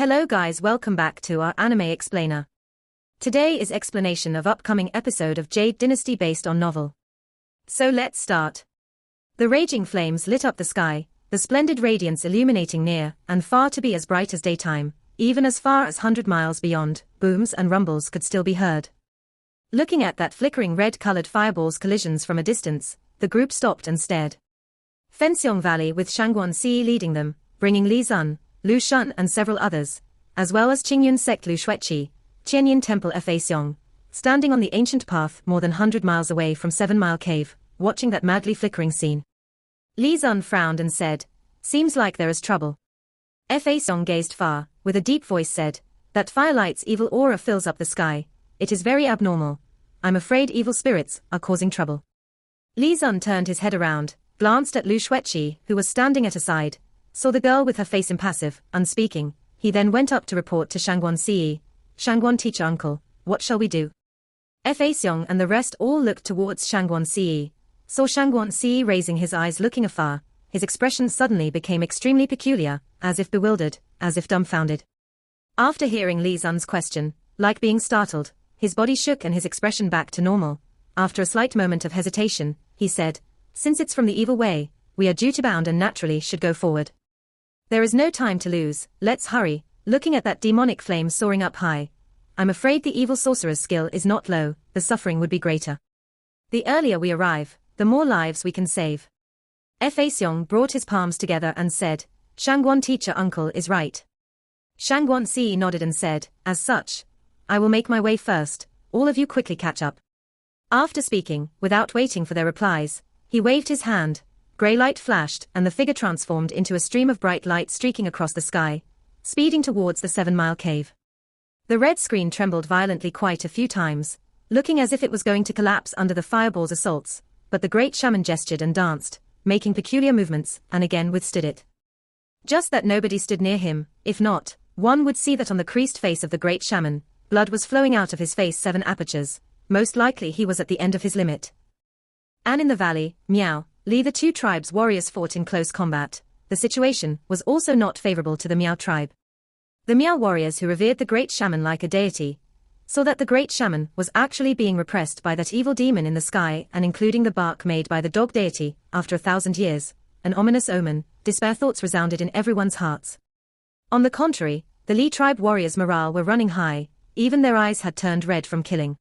Hello guys, welcome back to our anime explainer. Today is explanation of upcoming episode of Jade Dynasty based on novel. So let's start. The raging flames lit up the sky, the splendid radiance illuminating near and far to be as bright as daytime, even as far as 100 miles beyond, booms and rumbles could still be heard. Looking at that flickering red-colored fireballs collisions from a distance, the group stopped and stared. Fenxiong Valley with Shangguan Si leading them, bringing Li Zun, Lu Shun and several others, as well as Qingyun sect Lu Shuiqi, Tianyin Temple Feixiong, standing on the ancient path more than 100 miles away from 7 Mile Cave, watching that madly flickering scene. Li Zun frowned and said, "Seems like there is trouble." Feixiong gazed far, with a deep voice said, "That firelight's evil aura fills up the sky. It is very abnormal. I'm afraid evil spirits are causing trouble." Li Zun turned his head around, glanced at Lu Shuiqi, who was standing at her side, saw the girl with her face impassive, unspeaking. He then went up to report to Shangguan Si. "Shangguan teacher uncle, what shall we do?" Feixiong and the rest all looked towards Shangguan Si. Saw Shangguan Si raising his eyes looking afar. His expression suddenly became extremely peculiar, as if bewildered, as if dumbfounded. After hearing Li Zun's question, like being startled, his body shook and his expression back to normal. After a slight moment of hesitation, he said, "Since it's from the evil way, we are duty-bound and naturally should go forward. There is no time to lose, let's hurry." Looking at that demonic flame soaring up high, "I'm afraid the evil sorcerer's skill is not low, the suffering would be greater. The earlier we arrive, the more lives we can save." Feixiong brought his palms together and said, "Shangguan teacher uncle is right." Shangguan Si nodded and said, "As such, I will make my way first, all of you quickly catch up." After speaking, without waiting for their replies, he waved his hand. Grey light flashed and the figure transformed into a stream of bright light streaking across the sky, speeding towards the 7 Mile Cave. The red screen trembled violently quite a few times, looking as if it was going to collapse under the fireball's assaults, but the great shaman gestured and danced, making peculiar movements, and again withstood it. Just that nobody stood near him. If not, one would see that on the creased face of the great shaman, blood was flowing out of his face 7 apertures. Most likely he was at the end of his limit. And in the valley, Miao, Li, the two tribes' warriors fought in close combat. The situation was also not favorable to the Miao tribe. The Miao warriors, who revered the great shaman like a deity, saw that the great shaman was actually being repressed by that evil demon in the sky, and including the bark made by the dog deity, after 1,000 years, an ominous omen. Despair thoughts resounded in everyone's hearts. On the contrary, the Li tribe warriors' morale were running high, even their eyes had turned red from killing.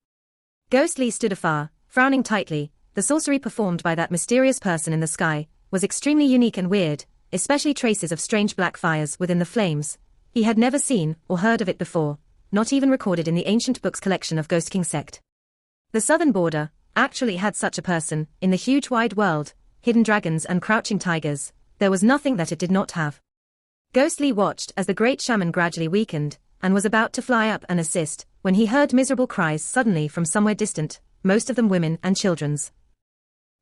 Ghost Li stood afar, frowning tightly. The sorcery performed by that mysterious person in the sky was extremely unique and weird, especially traces of strange black fires within the flames. He had never seen or heard of it before, not even recorded in the ancient books collection of Ghost King sect. The southern border actually had such a person. In the huge wide world, hidden dragons and crouching tigers, there was nothing that it did not have. Ghost Li watched as the great shaman gradually weakened, and was about to fly up and assist, when he heard miserable cries suddenly from somewhere distant, most of them women and children's.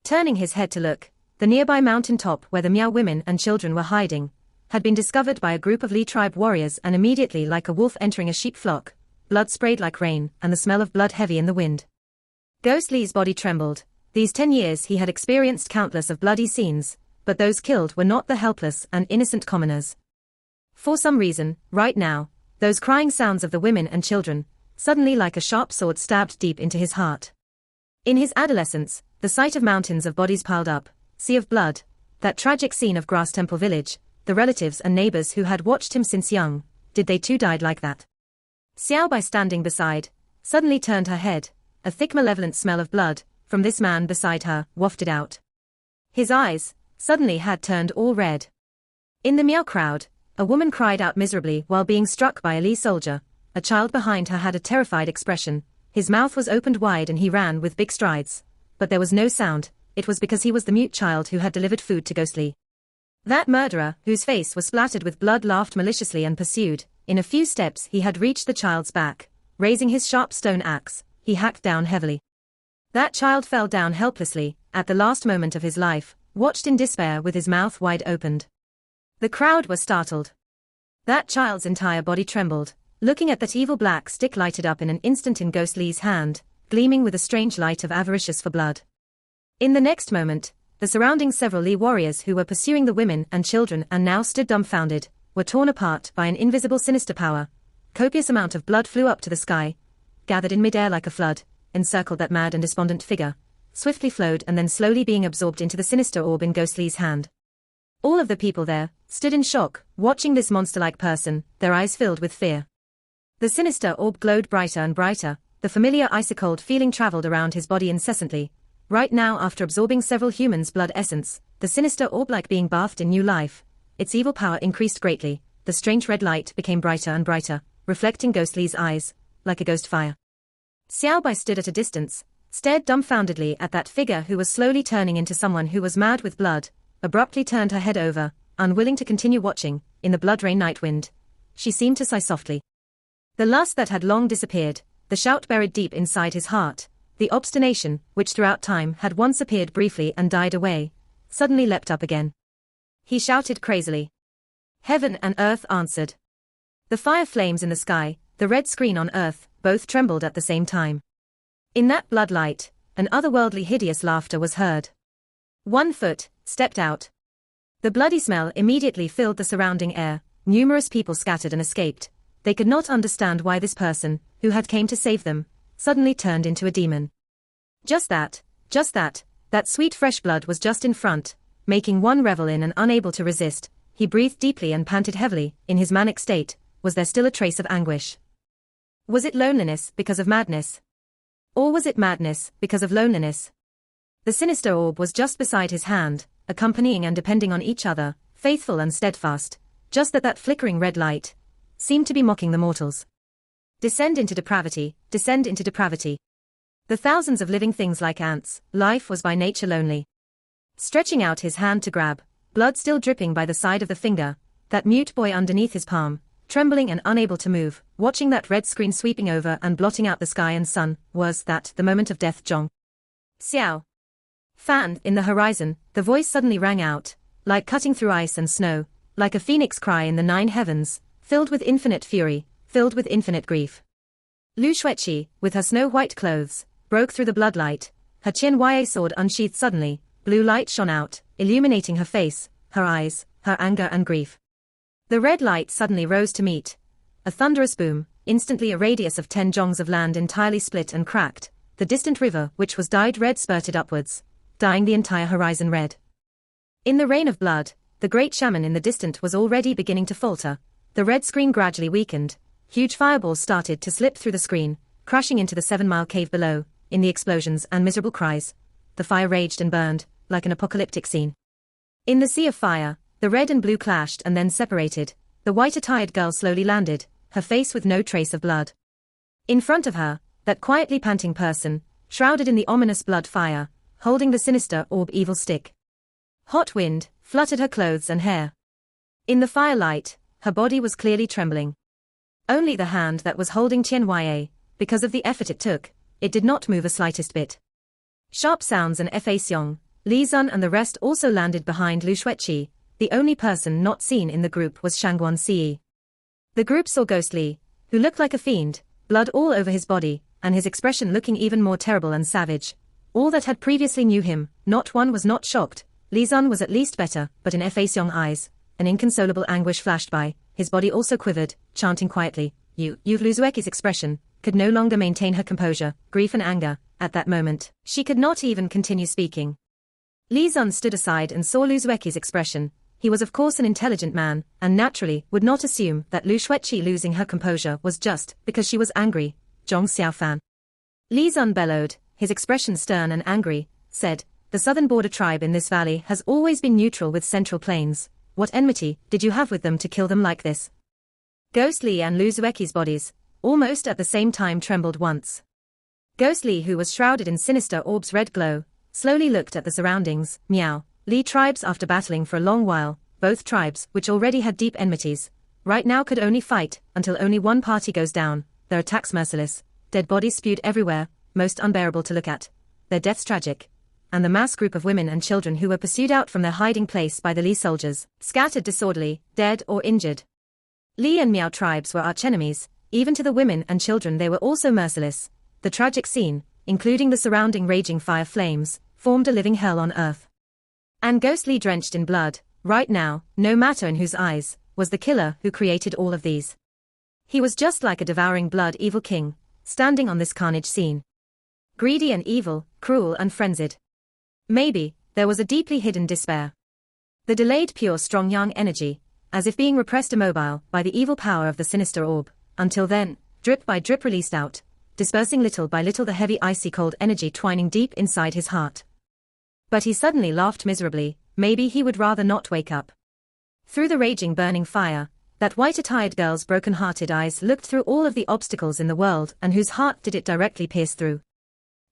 Turning his head to look, the nearby mountain top where the Miao women and children were hiding had been discovered by a group of Li tribe warriors, and immediately, like a wolf entering a sheep flock, blood sprayed like rain and the smell of blood heavy in the wind. Ghost Li's body trembled. These 10 years he had experienced countless of bloody scenes, but those killed were not the helpless and innocent commoners. For some reason, right now, those crying sounds of the women and children, suddenly like a sharp sword stabbed deep into his heart. In his adolescence, the sight of mountains of bodies piled up, sea of blood, that tragic scene of Grass Temple Village, the relatives and neighbors who had watched him since young, did they too died like that? Xiao Bai, standing beside, suddenly turned her head. A thick malevolent smell of blood, from this man beside her, wafted out. His eyes, suddenly had turned all red. In the Miao crowd, a woman cried out miserably while being struck by a Li soldier. A child behind her had a terrified expression. His mouth was opened wide and he ran with big strides. But there was no sound. It was because he was the mute child who had delivered food to Ghost Li. That murderer, whose face was splattered with blood, laughed maliciously and pursued. In a few steps he had reached the child's back. Raising his sharp stone axe, he hacked down heavily. That child fell down helplessly, at the last moment of his life, watched in despair with his mouth wide opened. The crowd was startled. That child's entire body trembled. Looking at that evil black stick lighted up in an instant in Ghost Li's hand, gleaming with a strange light of avaricious for blood. In the next moment, the surrounding several Li warriors who were pursuing the women and children and now stood dumbfounded, were torn apart by an invisible sinister power. Copious amount of blood flew up to the sky, gathered in midair like a flood, encircled that mad and despondent figure, swiftly flowed and then slowly being absorbed into the sinister orb in Ghostly's hand. All of the people there stood in shock, watching this monster-like person, their eyes filled with fear. The sinister orb glowed brighter and brighter, the familiar icy-cold feeling traveled around his body incessantly. Right now, after absorbing several humans' blood essence, the sinister orb like being bathed in new life. Its evil power increased greatly, the strange red light became brighter and brighter, reflecting Ghostly's eyes, like a ghost fire. Xiao Bai stood at a distance, stared dumbfoundedly at that figure who was slowly turning into someone who was mad with blood, abruptly turned her head over, unwilling to continue watching. In the blood-rain night wind, she seemed to sigh softly. The lust that had long disappeared, the shout buried deep inside his heart, the obstination, which throughout time had once appeared briefly and died away, suddenly leapt up again. He shouted crazily. Heaven and earth answered. The fire flames in the sky, the red screen on earth, both trembled at the same time. In that blood light, an otherworldly hideous laughter was heard. One foot stepped out. The bloody smell immediately filled the surrounding air, numerous people scattered and escaped. They could not understand why this person, who had came to save them, suddenly turned into a demon. Just that, that sweet fresh blood was just in front, making one revel in and unable to resist. He breathed deeply and panted heavily. In his manic state, was there still a trace of anguish? Was it loneliness because of madness? Or was it madness because of loneliness? The sinister orb was just beside his hand, accompanying and depending on each other, faithful and steadfast, just that flickering red light seemed to be mocking the mortals. Descend into depravity, descend into depravity. The thousands of living things like ants, life was by nature lonely. Stretching out his hand to grab, blood still dripping by the side of the finger, that mute boy underneath his palm, trembling and unable to move, watching that red screen sweeping over and blotting out the sky and sun, was that the moment of death. Zhong Xiao Fan, in the horizon, the voice suddenly rang out, like cutting through ice and snow, like a phoenix cry in the 9 heavens, filled with infinite fury, filled with infinite grief. Lu Shueqi, with her snow-white clothes, broke through the bloodlight, her Qianhua sword unsheathed suddenly, blue light shone out, illuminating her face, her eyes, her anger and grief. The red light suddenly rose to meet a thunderous boom, instantly a radius of 10 jongs of land entirely split and cracked, the distant river which was dyed red spurted upwards, dyeing the entire horizon red. In the rain of blood, the great shaman in the distant was already beginning to falter. The red screen gradually weakened, huge fireballs started to slip through the screen, crashing into the 7-mile cave below. In the explosions and miserable cries, the fire raged and burned, like an apocalyptic scene. In the sea of fire, the red and blue clashed and then separated. The white-attired girl slowly landed, her face with no trace of blood. In front of her, that quietly panting person, shrouded in the ominous blood fire, holding the sinister orb evil stick. Hot wind fluttered her clothes and hair. In the firelight, her body was clearly trembling. Only the hand that was holding Qianhua, because of the effort it took, it did not move a slightest bit. Sharp sounds and Fa Xiong, Li Zun and the rest also landed behind Lu Shueqi. The only person not seen in the group was Shangguan Si. The group saw Ghostly, who looked like a fiend, blood all over his body, and his expression looking even more terrible and savage. All that had previously knew him, not one was not shocked. Li Zun was at least better, but in Fa Xiong's eyes, an inconsolable anguish flashed by. His body also quivered, chanting quietly. Lu Zueki's expression could no longer maintain her composure, grief and anger. At that moment, she could not even continue speaking. Li Zun stood aside and saw Lu Zueki's expression. He was of course an intelligent man, and naturally would not assume that Lu Shueqi losing her composure was just because she was angry. Zhong Xiaofan. Li Zun bellowed, his expression stern and angry, said, "The southern border tribe in this valley has always been neutral with Central Plains. What enmity did you have with them to kill them like this?" Ghostly and Lu Zueki's bodies, almost at the same time, trembled once. Ghostly, who was shrouded in sinister orb's red glow, slowly looked at the surroundings. Miao, Li tribes after battling for a long while, both tribes which already had deep enmities, right now could only fight until only one party goes down, their attacks merciless, dead bodies spewed everywhere, most unbearable to look at, their deaths tragic, and the mass group of women and children who were pursued out from their hiding place by the Li soldiers, scattered disorderly, dead or injured. Li and Miao tribes were archenemies, even to the women and children they were also merciless. The tragic scene, including the surrounding raging fire flames, formed a living hell on earth. And Ghostly drenched in blood, right now, no matter in whose eyes, was the killer who created all of these. He was just like a devouring blood evil king, standing on this carnage scene. Greedy and evil, cruel and frenzied. Maybe, there was a deeply hidden despair. The delayed pure strong young energy, as if being repressed immobile by the evil power of the sinister orb, until then, drip by drip released out, dispersing little by little the heavy icy cold energy twining deep inside his heart. But he suddenly laughed miserably, maybe he would rather not wake up. Through the raging burning fire, that white-attired girl's broken-hearted eyes looked through all of the obstacles in the world and whose heart did it directly pierce through.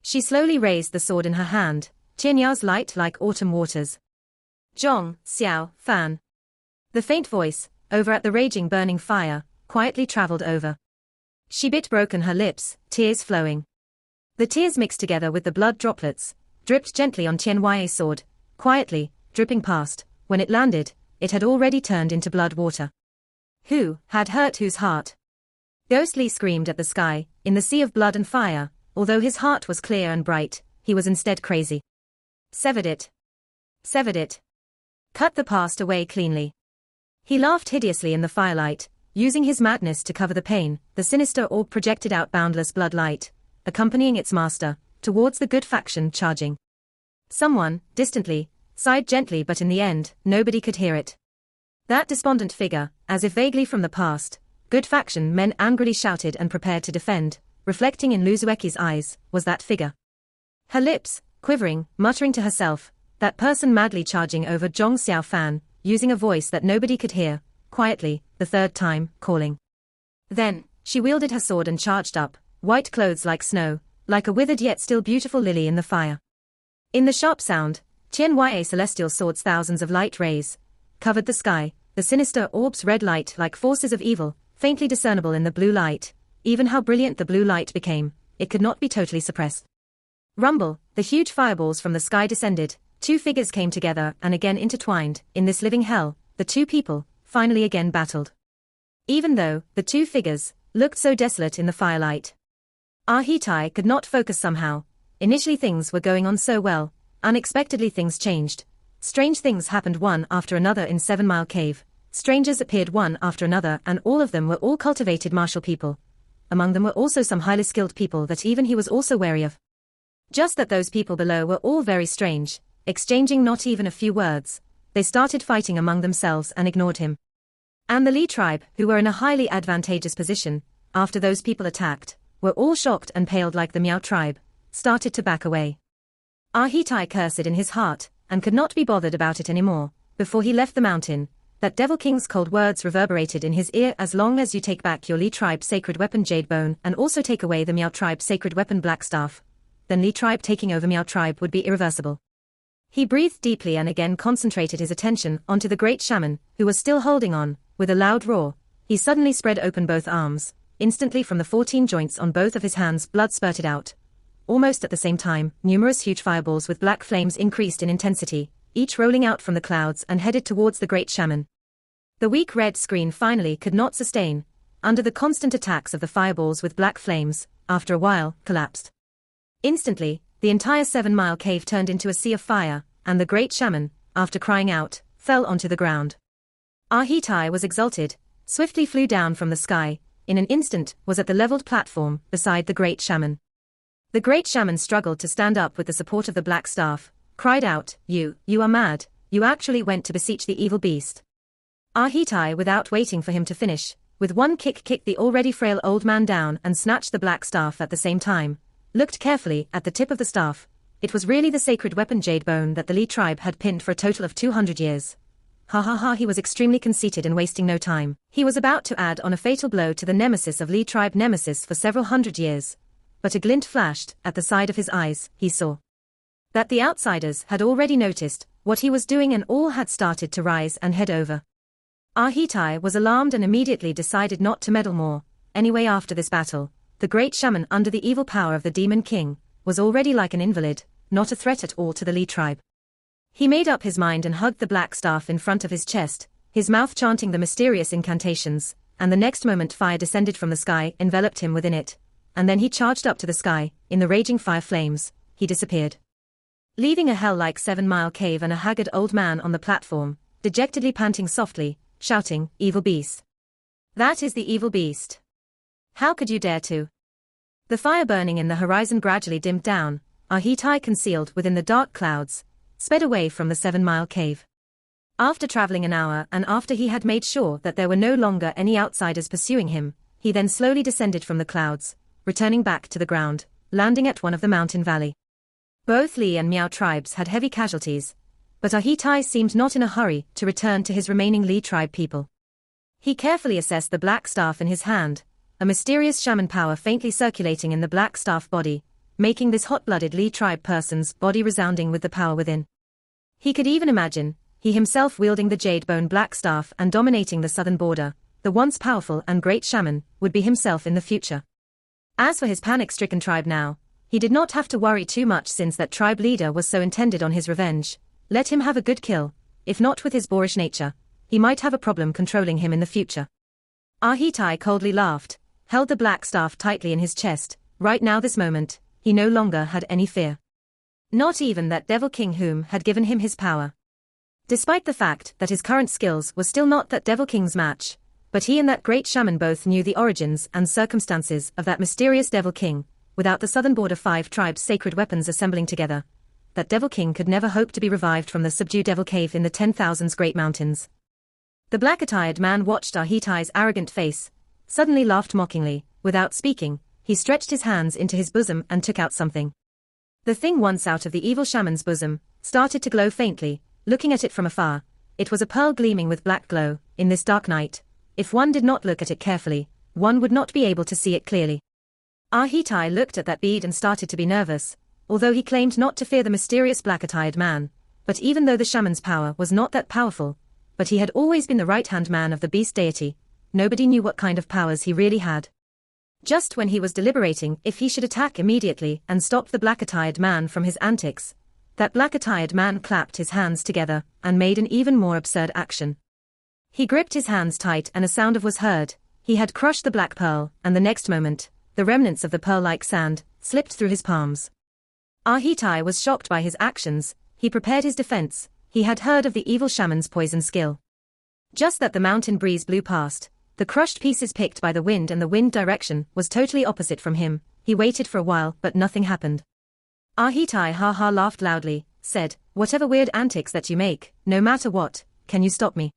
She slowly raised the sword in her hand, Qianyao's light like autumn waters. Zhong, Xiao, Fan. The faint voice, over at the raging burning fire, quietly traveled over. She bit broken her lips, tears flowing. The tears mixed together with the blood droplets, dripped gently on Qianyu's sword, quietly, dripping past. When it landed, it had already turned into blood water. Who had hurt whose heart? Ghostly screamed at the sky, in the sea of blood and fire, although his heart was clear and bright, he was instead crazy. Severed it. Severed it. Cut the past away cleanly. He laughed hideously in the firelight, using his madness to cover the pain. The sinister orb projected out boundless blood light, accompanying its master, towards the good faction charging. Someone, distantly, sighed gently, but in the end, nobody could hear it. That despondent figure, as if vaguely from the past, good faction men angrily shouted and prepared to defend, reflecting in Luzueki's eyes, was that figure. Her lips, quivering, muttering to herself, that person madly charging over Zhong Xiaofan, using a voice that nobody could hear, quietly, the third time, calling. Then, she wielded her sword and charged up, white clothes like snow, like a withered yet still beautiful lily in the fire. In the sharp sound, Qianyu's celestial sword's thousands of light rays covered the sky, the sinister orb's red light like forces of evil, faintly discernible in the blue light. Even how brilliant the blue light became, it could not be totally suppressed. Rumble, the huge fireballs from the sky descended, two figures came together and again intertwined. In this living hell, the two people, finally again battled. Even though, the two figures, looked so desolate in the firelight. Hitai could not focus somehow. Initially things were going on so well, unexpectedly things changed. Strange things happened one after another in 7 Mile Cave. Strangers appeared one after another and all of them were all cultivated martial people. Among them were also some highly skilled people that even he was also wary of. Just that those people below were all very strange, exchanging not even a few words. They started fighting among themselves and ignored him. And the Li tribe, who were in a highly advantageous position, after those people attacked, were all shocked and paled like the Miao tribe, started to back away. Hitai cursed in his heart, and could not be bothered about it anymore. Before he left the mountain, that Devil King's cold words reverberated in his ear: as long as you take back your Li tribe's sacred weapon Jade Bone and also take away the Miao tribe's sacred weapon Black Staff, then Li tribe taking over Miao tribe would be irreversible. He breathed deeply and again concentrated his attention onto the great shaman, who was still holding on. With a loud roar, he suddenly spread open both arms. Instantly from the 14 joints on both of his hands blood spurted out. Almost at the same time, numerous huge fireballs with black flames increased in intensity, each rolling out from the clouds and headed towards the great shaman. The weak red screen finally could not sustain, under the constant attacks of the fireballs with black flames, after a while, collapsed. Instantly, the entire 7 Mile Cave turned into a sea of fire, and the great shaman, after crying out, fell onto the ground. Hitai was exalted, swiftly flew down from the sky, in an instant was at the leveled platform beside the great shaman. The great shaman struggled to stand up with the support of the black staff, cried out, You are mad, you actually went to beseech the evil beast. Hitai, without waiting for him to finish, with one kick kicked the already frail old man down and snatched the black staff at the same time, looked carefully at the tip of the staff. It was really the sacred weapon Jade Bone that the Li tribe had pinned for a total of 200 years. Ha ha ha, he was extremely conceited and wasting no time. He was about to add on a fatal blow to the nemesis of Li tribe nemesis for several hundred years. But a glint flashed at the side of his eyes. He saw that the outsiders had already noticed what he was doing and all had started to rise and head over. Hitai was alarmed and immediately decided not to meddle more. Anyway, after this battle, the great shaman under the evil power of the Demon King was already like an invalid, not a threat at all to the Li tribe. He made up his mind and hugged the black staff in front of his chest, his mouth chanting the mysterious incantations, and the next moment fire descended from the sky, enveloped him within it. And then he charged up to the sky. In the raging fire flames, he disappeared, leaving a hell-like 7 Mile Cave and a haggard old man on the platform, dejectedly panting softly, shouting, "Evil beast! That is the evil beast! How could you dare to?" The fire burning in the horizon gradually dimmed down. Ahitai, concealed within the dark clouds, sped away from the 7-mile cave. After traveling an hour and after he had made sure that there were no longer any outsiders pursuing him, he then slowly descended from the clouds, returning back to the ground, landing at one of the mountain valley. Both Li and Miao tribes had heavy casualties, but Ahitai seemed not in a hurry to return to his remaining Li tribe people. He carefully assessed the black staff in his hand, a mysterious shaman power faintly circulating in the black staff body, making this hot-blooded Li tribe person's body resounding with the power within. He could even imagine, he himself wielding the jade bone black staff and dominating the southern border, the once powerful and great shaman would be himself in the future. As for his panic-stricken tribe now, he did not have to worry too much since that tribe leader was so intent on his revenge. Let him have a good kill, if not with his boorish nature, he might have a problem controlling him in the future. Ahitai coldly laughed, held the black staff tightly in his chest. Right now, this moment, he no longer had any fear. Not even that Devil King whom had given him his power. Despite the fact that his current skills were still not that Devil King's match, but he and that great shaman both knew the origins and circumstances of that mysterious Devil King. Without the southern border 5 tribes' sacred weapons assembling together, that Devil King could never hope to be revived from the subdued Devil Cave in the 10,000s Great Mountains. The black-attired man watched Ahitai's arrogant face, suddenly laughed mockingly. Without speaking, he stretched his hands into his bosom and took out something. The thing, once out of the evil shaman's bosom, started to glow faintly. Looking at it from afar, it was a pearl gleaming with black glow. In this dark night, if one did not look at it carefully, one would not be able to see it clearly. Ahitai looked at that bead and started to be nervous, although he claimed not to fear the mysterious black-attired man. But even though the shaman's power was not that powerful, but he had always been the right-hand man of the beast deity, nobody knew what kind of powers he really had. Just when he was deliberating if he should attack immediately and stop the black-attired man from his antics, that black-attired man clapped his hands together and made an even more absurd action. He gripped his hands tight and a sound was heard. He had crushed the black pearl, and the next moment, the remnants of the pearl-like sand slipped through his palms. Ahitai was shocked by his actions. He prepared his defense. He had heard of the evil shaman's poison skill. Just that the mountain breeze blew past, the crushed pieces picked by the wind, and the wind direction was totally opposite from him. He waited for a while, but nothing happened. Ahitai ha-ha laughed loudly, said, "Whatever weird antics that you make, no matter what, can you stop me?"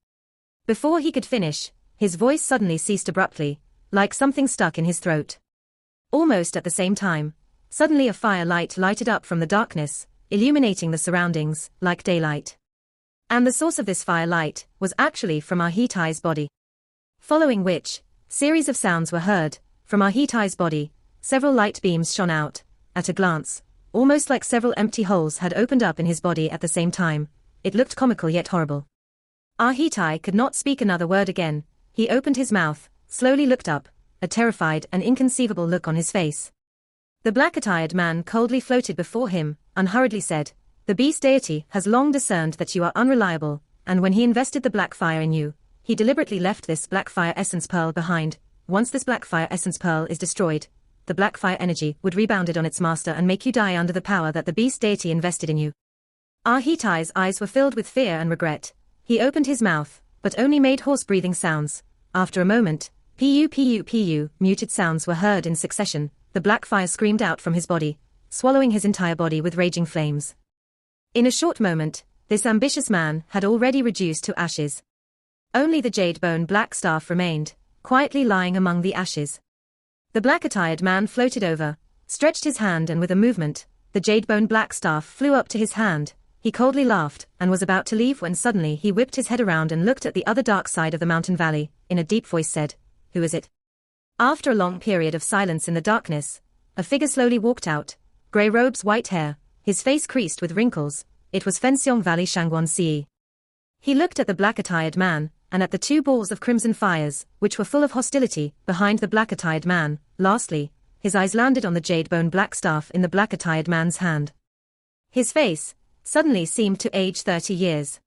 Before he could finish, his voice suddenly ceased abruptly, like something stuck in his throat. Almost at the same time, suddenly a fire light lighted up from the darkness, illuminating the surroundings, like daylight. And the source of this fire light was actually from Ahitai's body. Following which, series of sounds were heard. From Ahitai's body, several light beams shone out. At a glance, almost like several empty holes had opened up in his body at the same time. It looked comical yet horrible. Ahitai could not speak another word again. He opened his mouth, slowly looked up, a terrified and inconceivable look on his face. The black-attired man coldly floated before him, unhurriedly said, "The beast deity has long discerned that you are unreliable, and when he invested the black fire in you, he deliberately left this black fire essence pearl behind. Once this black fire essence pearl is destroyed, the black fire energy would rebound it on its master and make you die under the power that the beast deity invested in you." Ahitai's eyes were filled with fear and regret. He opened his mouth, but only made hoarse breathing sounds. After a moment, pu muted sounds were heard in succession. The black fire screamed out from his body, swallowing his entire body with raging flames. In a short moment, this ambitious man had already reduced to ashes. Only the jade bone black staff remained, quietly lying among the ashes. The black-attired man floated over, stretched his hand, and with a movement, the jade bone black staff flew up to his hand. He coldly laughed and was about to leave when suddenly he whipped his head around and looked at the other dark side of the mountain valley. In a deep voice said, "Who is it?" After a long period of silence in the darkness, a figure slowly walked out, grey robes, white hair, his face creased with wrinkles. It was Fenxiong Valley Shangguan Ce. He looked at the black-attired man, and at the 2 balls of crimson fires, which were full of hostility, behind the black-attired man. Lastly, his eyes landed on the jade bone black staff in the black-attired man's hand. His face suddenly seemed to age 30 years.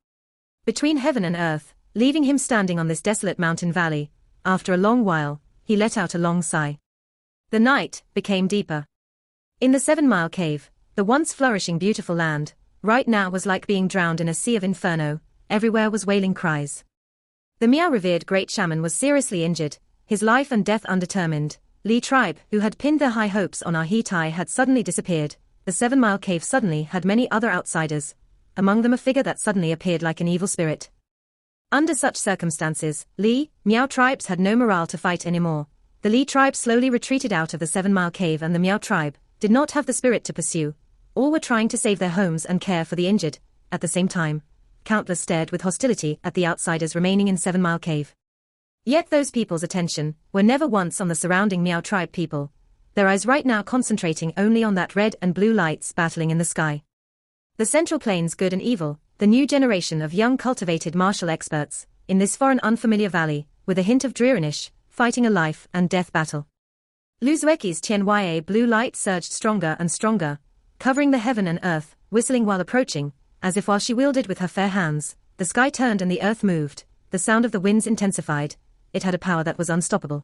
Between heaven and earth, leaving him standing on this desolate mountain valley. After a long while, he let out a long sigh. The night became deeper. In the 7-mile cave, the once flourishing beautiful land, right now was like being drowned in a sea of inferno. Everywhere was wailing cries. The Miao revered great shaman was seriously injured, his life and death undetermined. Li tribe, who had pinned their high hopes on our Hitai, had suddenly disappeared. The 7-mile cave suddenly had many other outsiders, among them a figure that suddenly appeared like an evil spirit. Under such circumstances, Miao tribes had no morale to fight anymore. The Li tribe slowly retreated out of the 7-mile cave, and the Miao tribe did not have the spirit to pursue. All were trying to save their homes and care for the injured. At the same time, countless stared with hostility at the outsiders remaining in 7-mile cave. Yet those people's attention were never once on the surrounding Miao tribe people, their eyes right now concentrating only on that red and blue lights battling in the sky. The Central Plains, good and evil, the new generation of young cultivated martial experts, in this foreign unfamiliar valley, with a hint of dreariness, fighting a life and death battle. Luzueki's Tianye blue light surged stronger and stronger, covering the heaven and earth, whistling while approaching, as if while she wielded with her fair hands, the sky turned and the earth moved, the sound of the winds intensified. It had a power that was unstoppable.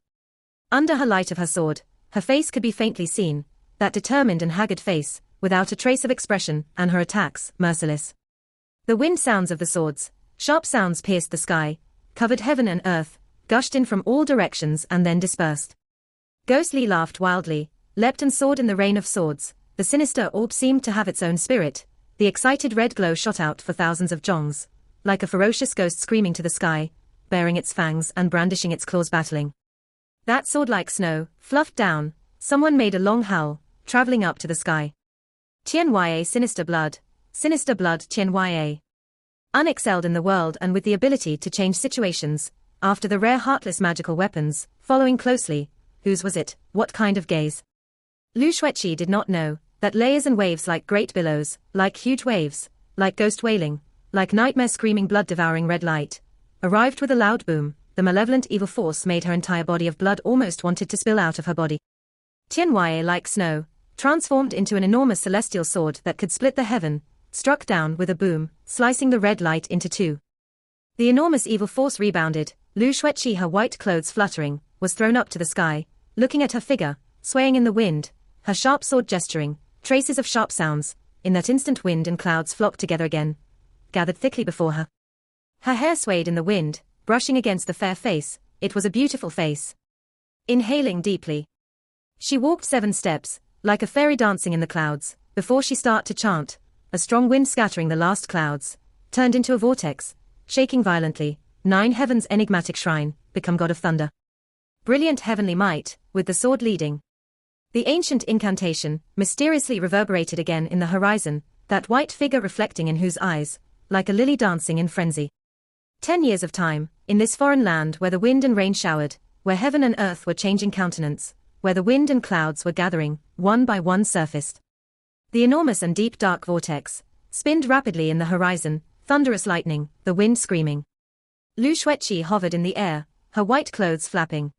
Under her light of her sword, her face could be faintly seen, that determined and haggard face, without a trace of expression, and her attacks, merciless. The wind sounds of the swords, sharp sounds pierced the sky, covered heaven and earth, gushed in from all directions and then dispersed. Ghostly laughed wildly, leapt and soared in the rain of swords. The sinister orb seemed to have its own spirit. The excited red glow shot out for thousands of jongs, like a ferocious ghost screaming to the sky, baring its fangs and brandishing its claws battling. That sword like snow, fluffed down, someone made a long howl, traveling up to the sky. Tianye sinister blood Tianye. Unexcelled in the world and with the ability to change situations, after the rare heartless magical weapons, following closely, whose was it, what kind of gaze? Lu Shueqi did not know, that layers and waves like great billows, like huge waves, like ghost wailing, like nightmare screaming blood-devouring red light, arrived with a loud boom. The malevolent evil force made her entire body of blood almost wanted to spill out of her body. Tianye like snow, transformed into an enormous celestial sword that could split the heaven, struck down with a boom, slicing the red light into two. The enormous evil force rebounded. Lu Shueqi, her white clothes fluttering, was thrown up to the sky, looking at her figure, swaying in the wind, her sharp sword gesturing, traces of sharp sounds. In that instant wind and clouds flocked together again, gathered thickly before her. Her hair swayed in the wind, brushing against the fair face. It was a beautiful face. Inhaling deeply, she walked 7 steps, like a fairy dancing in the clouds, before she started to chant. A strong wind scattering the last clouds, turned into a vortex, shaking violently. 9 heaven's enigmatic shrine, become god of thunder. Brilliant heavenly might, with the sword leading. The ancient incantation, mysteriously reverberated again in the horizon, that white figure reflecting in whose eyes, like a lily dancing in frenzy. 10 years of time, in this foreign land where the wind and rain showered, where heaven and earth were changing countenance, where the wind and clouds were gathering, one by one surfaced. The enormous and deep dark vortex, spinned rapidly in the horizon, thunderous lightning, the wind screaming. Lu Shueqi hovered in the air, her white clothes flapping.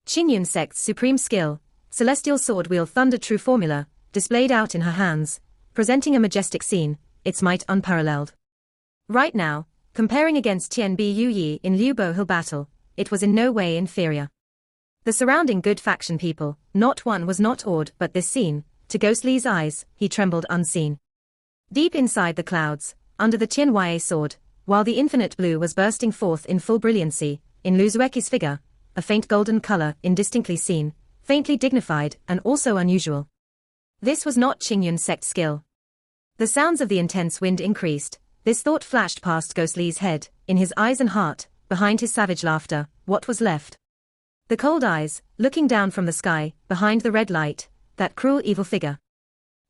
Qingyun sect's supreme skill, celestial sword wheel thunder true formula, displayed out in her hands, presenting a majestic scene, its might unparalleled. Right now, comparing against Tian Bu Yi in Liubo Hill battle, it was in no way inferior. The surrounding good faction people, not one was not awed but this scene. To Ghostly's eyes, he trembled unseen. Deep inside the clouds, under the Tianye sword, while the infinite blue was bursting forth in full brilliancy, in Luzueki's figure, a faint golden color indistinctly seen, faintly dignified and also unusual. This was not Qingyun sect skill. The sounds of the intense wind increased. This thought flashed past Ghostly's head, in his eyes and heart, behind his savage laughter, what was left? The cold eyes, looking down from the sky, behind the red light, that cruel evil figure.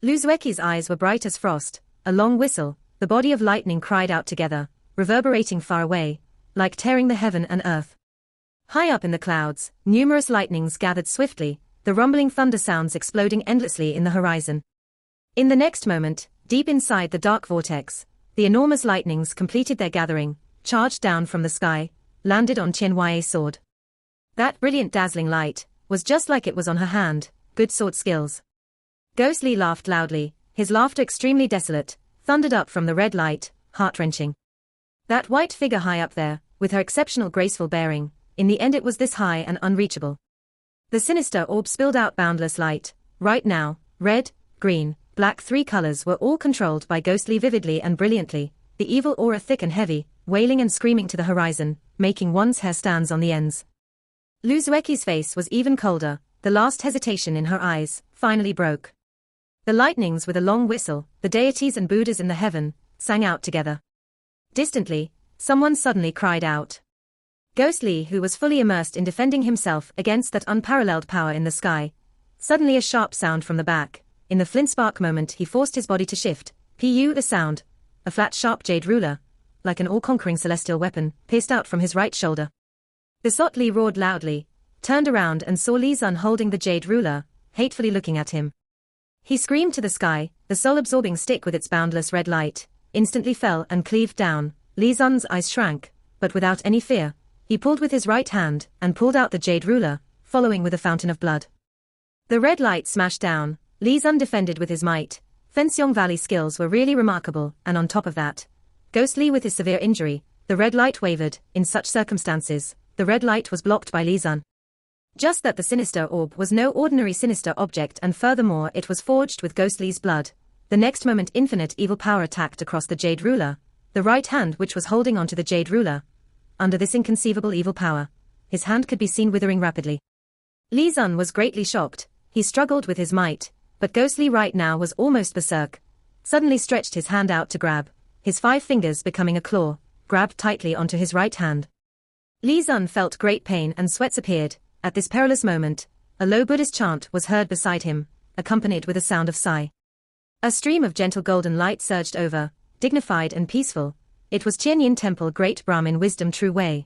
Luzueki's eyes were bright as frost, a long whistle, the body of lightning cried out together, reverberating far away, like tearing the heaven and earth. High up in the clouds, numerous lightnings gathered swiftly, the rumbling thunder sounds exploding endlessly in the horizon. In the next moment, deep inside the dark vortex, the enormous lightnings completed their gathering, charged down from the sky, landed on Tianye's sword. That brilliant dazzling light was just like it was on her hand, good sword skills. Ghostly laughed loudly, his laughter extremely desolate, thundered up from the red light, heart-wrenching. That white figure high up there, with her exceptional graceful bearing, in the end it was this high and unreachable. The sinister orb spilled out boundless light. Right now, red, green, black 3 colors were all controlled by Ghostly vividly and brilliantly, the evil aura thick and heavy, wailing and screaming to the horizon, making one's hair stands on the ends. Lu Zueki's face was even colder, the last hesitation in her eyes finally broke. The lightnings with a long whistle, the deities and Buddhas in the heaven, sang out together. Distantly, someone suddenly cried out. Ghost Li, who was fully immersed in defending himself against that unparalleled power in the sky. Suddenly a sharp sound from the back. In the flintspark moment he forced his body to shift. A sound. A flat sharp jade ruler, like an all-conquering celestial weapon, pierced out from his right shoulder. The Sot Li roared loudly, turned around and saw Li Zun holding the jade ruler, hatefully looking at him. He screamed to the sky, the soul-absorbing stick with its boundless red light, instantly fell and cleaved down. Li Zun's eyes shrank, but without any fear. He pulled with his right hand, and pulled out the jade ruler, following with a fountain of blood. The red light smashed down. Li Zun defended with his might. Fenxiong Valley skills were really remarkable, and on top of that, Ghost Li with his severe injury, the red light wavered. In such circumstances, the red light was blocked by Li Zun. Just that the sinister orb was no ordinary sinister object, and furthermore it was forged with Ghost Li's blood. The next moment infinite evil power attacked across the jade ruler, the right hand which was holding onto the jade ruler. Under this inconceivable evil power, his hand could be seen withering rapidly. Li Zun was greatly shocked. He struggled with his might, but Ghost Li right now was almost berserk. Suddenly stretched his hand out to grab, his 5 fingers becoming a claw, grabbed tightly onto his right hand. Li Zun felt great pain and sweats appeared. At this perilous moment, a low Buddhist chant was heard beside him, accompanied with a sound of sigh. A stream of gentle golden light surged over, dignified and peaceful. It was Qianyin Temple Great Brahmin Wisdom True Way.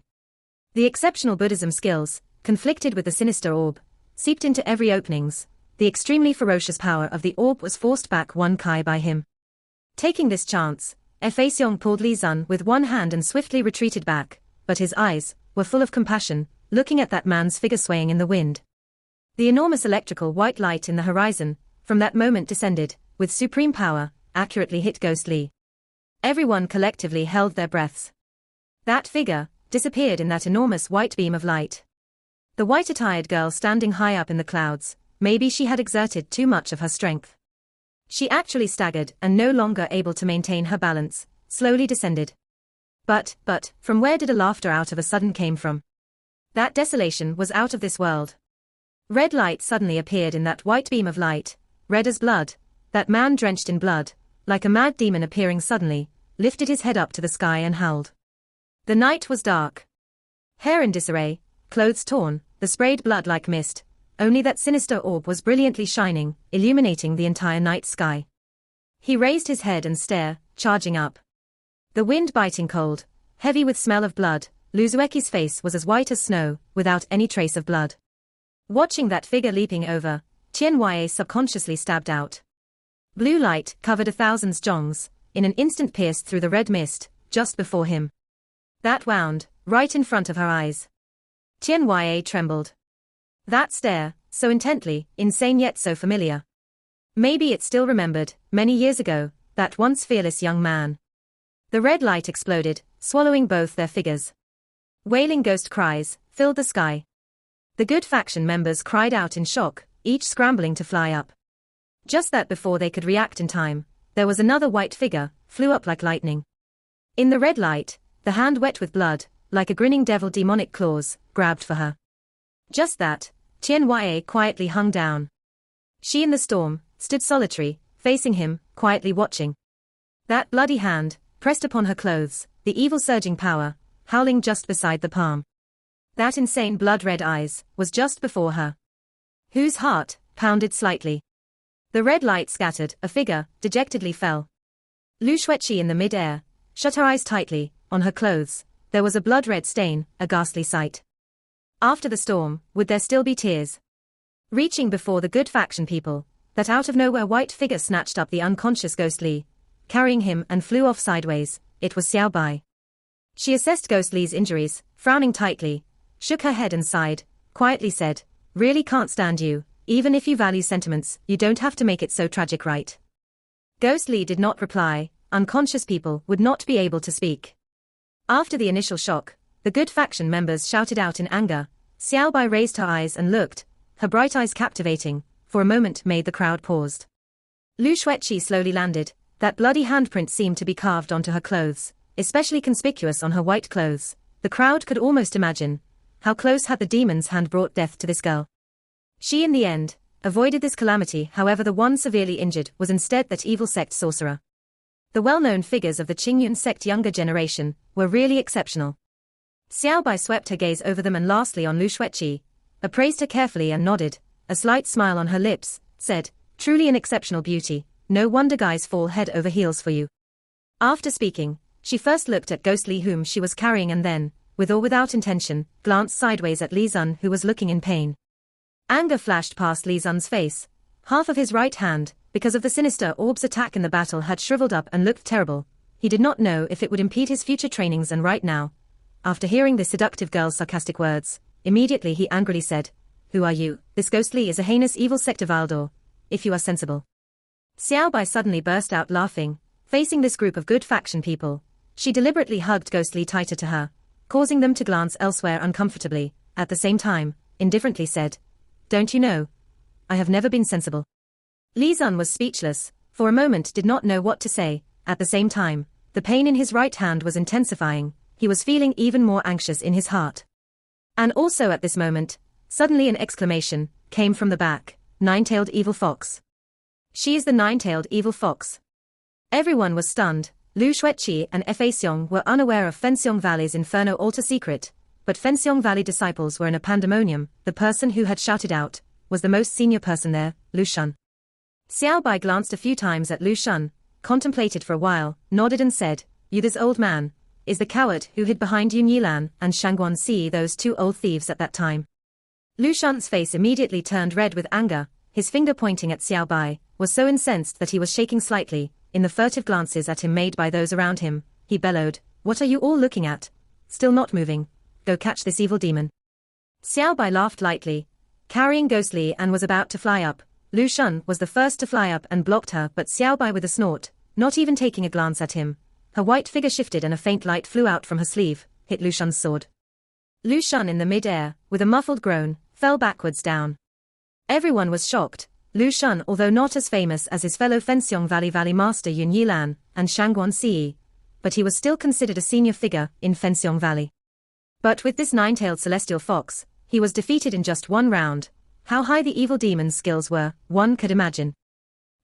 The exceptional Buddhism skills, conflicted with the sinister orb, seeped into every openings. The extremely ferocious power of the orb was forced back 1 kai by him. Taking this chance, Feixiong pulled Li Zun with one hand and swiftly retreated back, but his eyes were full of compassion, looking at that man's figure swaying in the wind. The enormous electrical white light in the horizon, from that moment descended, with supreme power, accurately hit Ghost Li. Everyone collectively held their breaths. That figure disappeared in that enormous white beam of light. The white-attired girl standing high up in the clouds, maybe she had exerted too much of her strength. She actually staggered and no longer able to maintain her balance, slowly descended. But, from where did a laughter out of a sudden came from? That desolation was out of this world. Red light suddenly appeared in that white beam of light, red as blood. That man drenched in blood, like a mad demon appearing suddenly, lifted his head up to the sky and howled. The night was dark. Hair in disarray, clothes torn, the sprayed blood like mist. Only that sinister orb was brilliantly shining, illuminating the entire night sky. He raised his head and stared, charging up. The wind biting cold, heavy with smell of blood. Lu Zueki's face was as white as snow, without any trace of blood. Watching that figure leaping over, Qian Yue subconsciously stabbed out. Blue light covered 1,000 zhongs, in an instant pierced through the red mist, just before him. That wound, right in front of her eyes. Qian Yue trembled. That stare, so intently, insane yet so familiar. Maybe it still remembered, many years ago, that once fearless young man. The red light exploded, swallowing both their figures. Wailing ghost cries filled the sky. The good faction members cried out in shock, each scrambling to fly up. Just that before they could react in time, there was another white figure, flew up like lightning. In the red light, the hand wet with blood, like a grinning devil demonic claws, grabbed for her. Just that, Qian Yue quietly hung down. She in the storm, stood solitary, facing him, quietly watching. That bloody hand, pressed upon her clothes, the evil surging power, howling just beside the palm. That insane blood-red eyes, was just before her. Whose heart, pounded slightly. The red light scattered, a figure, dejectedly fell. Lu Shueqi in the mid-air, shut her eyes tightly, on her clothes, there was a blood-red stain, a ghastly sight. After the storm, would there still be tears? Reaching before the good faction people, that out of nowhere white figure snatched up the unconscious Ghost Li, carrying him and flew off sideways. It was Xiao Bai. She assessed Ghost Li's injuries, frowning tightly, shook her head and sighed, quietly said, "Really can't stand you, even if you value sentiments, you don't have to make it so tragic, right?" Ghost Li did not reply. Unconscious people would not be able to speak. After the initial shock, the good faction members shouted out in anger. Xiao Bai raised her eyes and looked, her bright eyes captivating, for a moment made the crowd paused. Lu Shueqi slowly landed, that bloody handprint seemed to be carved onto her clothes, especially conspicuous on her white clothes. The crowd could almost imagine how close had the demon's hand brought death to this girl. She in the end avoided this calamity. However, the one severely injured was instead that evil sect sorcerer. The well-known figures of the Qingyun sect younger generation were really exceptional. Xiaobai swept her gaze over them and lastly on Lu Xueqi, appraised her carefully and nodded, a slight smile on her lips, said, "Truly an exceptional beauty, no wonder guys fall head over heels for you." After speaking, she first looked at Ghostly whom she was carrying and then, with or without intention, glanced sideways at Li Zun who was looking in pain. Anger flashed past Li Zun's face. Half of his right hand, because of the sinister orb's attack in the battle, had shriveled up and looked terrible. He did not know if it would impede his future trainings, and right now, after hearing the seductive girl's sarcastic words, immediately he angrily said, "Who are you? This Ghostly is a heinous evil sect of Aldor, if you are sensible." Xiaobai suddenly burst out laughing. Facing this group of good faction people, she deliberately hugged Ghostly tighter to her, causing them to glance elsewhere uncomfortably. At the same time, indifferently said, "Don't you know? I have never been sensible." Li Zun was speechless, for a moment did not know what to say. At the same time, the pain in his right hand was intensifying. He was feeling even more anxious in his heart. And also at this moment, suddenly an exclamation came from the back. "Nine-tailed evil fox. She is the nine-tailed evil fox." Everyone was stunned. Lu Xueqi and Fa Xiong were unaware of Fenxiong Valley's Inferno altar secret, but Fenxiong Valley disciples were in a pandemonium. The person who had shouted out was the most senior person there, Lu Shun. Xiaobai glanced a few times at Lu Shun, contemplated for a while, nodded and said, "You, this old man, is the coward who hid behind Yun Yilan and Shangguan Si, those two old thieves at that time." Lu Shun's face immediately turned red with anger. His finger pointing at Xiaobai was so incensed that he was shaking slightly. In the furtive glances at him made by those around him, he bellowed, "What are you all looking at? Still not moving? Go catch this evil demon." Xiaobai laughed lightly, carrying Ghostly, and was about to fly up. Lu Shun was the first to fly up and blocked her, but Xiaobai with a snort, not even taking a glance at him. Her white figure shifted and a faint light flew out from her sleeve, hit Lu Shun's sword. Lu Shun in the mid-air, with a muffled groan, fell backwards down. Everyone was shocked. Lu Shun, although not as famous as his fellow Fenxiong Valley master Yun Yilan and Shangguan Si, but he was still considered a senior figure in Fenxiong Valley. But with this nine-tailed celestial fox, he was defeated in just one round. How high the evil demon's skills were, one could imagine.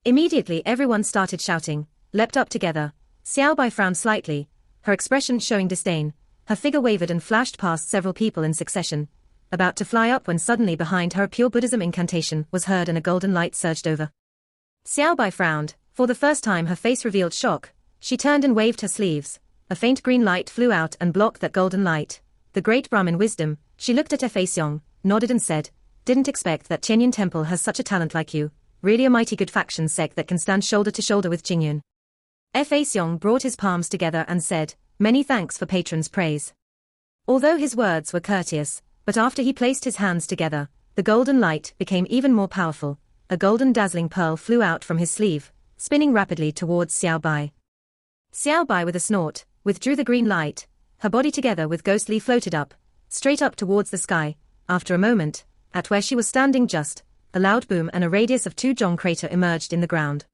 Immediately everyone started shouting, leapt up together. Xiaobai frowned slightly, her expression showing disdain. Her figure wavered and flashed past several people in succession, about to fly up when suddenly behind her a pure Buddhism incantation was heard and a golden light surged over. Xiaobai frowned. For the first time her face revealed shock. She turned and waved her sleeves. A faint green light flew out and blocked that golden light. The great Brahmin wisdom. She looked at Fa Xiong, nodded and said, "Didn't expect that Qianyun Temple has such a talent like you. Really a mighty good faction sect that can stand shoulder to shoulder with Qingyun." Fa Xiong brought his palms together and said, "Many thanks for patron's praise." Although his words were courteous, but after he placed his hands together, the golden light became even more powerful. A golden dazzling pearl flew out from his sleeve, spinning rapidly towards Xiaobai. Xiaobai with a snort, withdrew the green light. Her body together with Ghostly floated up, straight up towards the sky. After a moment, at where she was standing just, a loud boom and a radius of 2 Zhong crater emerged in the ground.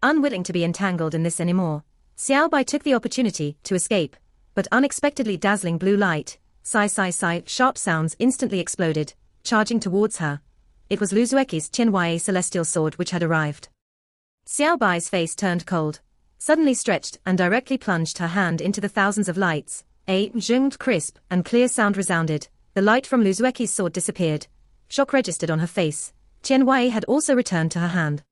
Unwilling to be entangled in this anymore, Xiaobai took the opportunity to escape, but unexpectedly dazzling blue light, sigh, sharp sounds instantly exploded, charging towards her. It was Lu Xueqi's Qianhuai celestial sword which had arrived. Xiaobai's face turned cold, suddenly stretched and directly plunged her hand into the thousands of lights. A zhunged crisp and clear sound resounded. The light from Lu Xueqi's sword disappeared. Shock registered on her face. Qianhuai had also returned to her hand.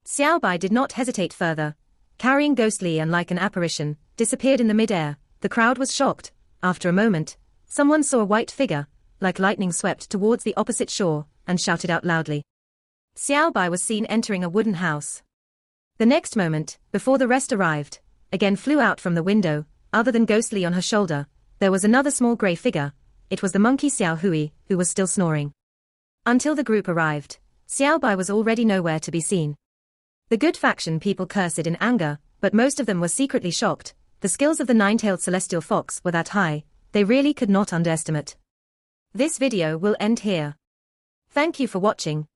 Xiaobai did not hesitate further. Carrying Ghostly and like an apparition, disappeared in the mid-air. The crowd was shocked. After a moment, someone saw a white figure, like lightning swept towards the opposite shore, and shouted out loudly. Xiaobai was seen entering a wooden house. The next moment, before the rest arrived, again flew out from the window. Other than Ghostly on her shoulder, there was another small grey figure. It was the monkey Xiao Hui, who was still snoring. Until the group arrived, Xiaobai was already nowhere to be seen. The good faction people cursed in anger, but most of them were secretly shocked. The skills of the nine-tailed celestial fox were that high, they really could not underestimate. This video will end here. Thank you for watching.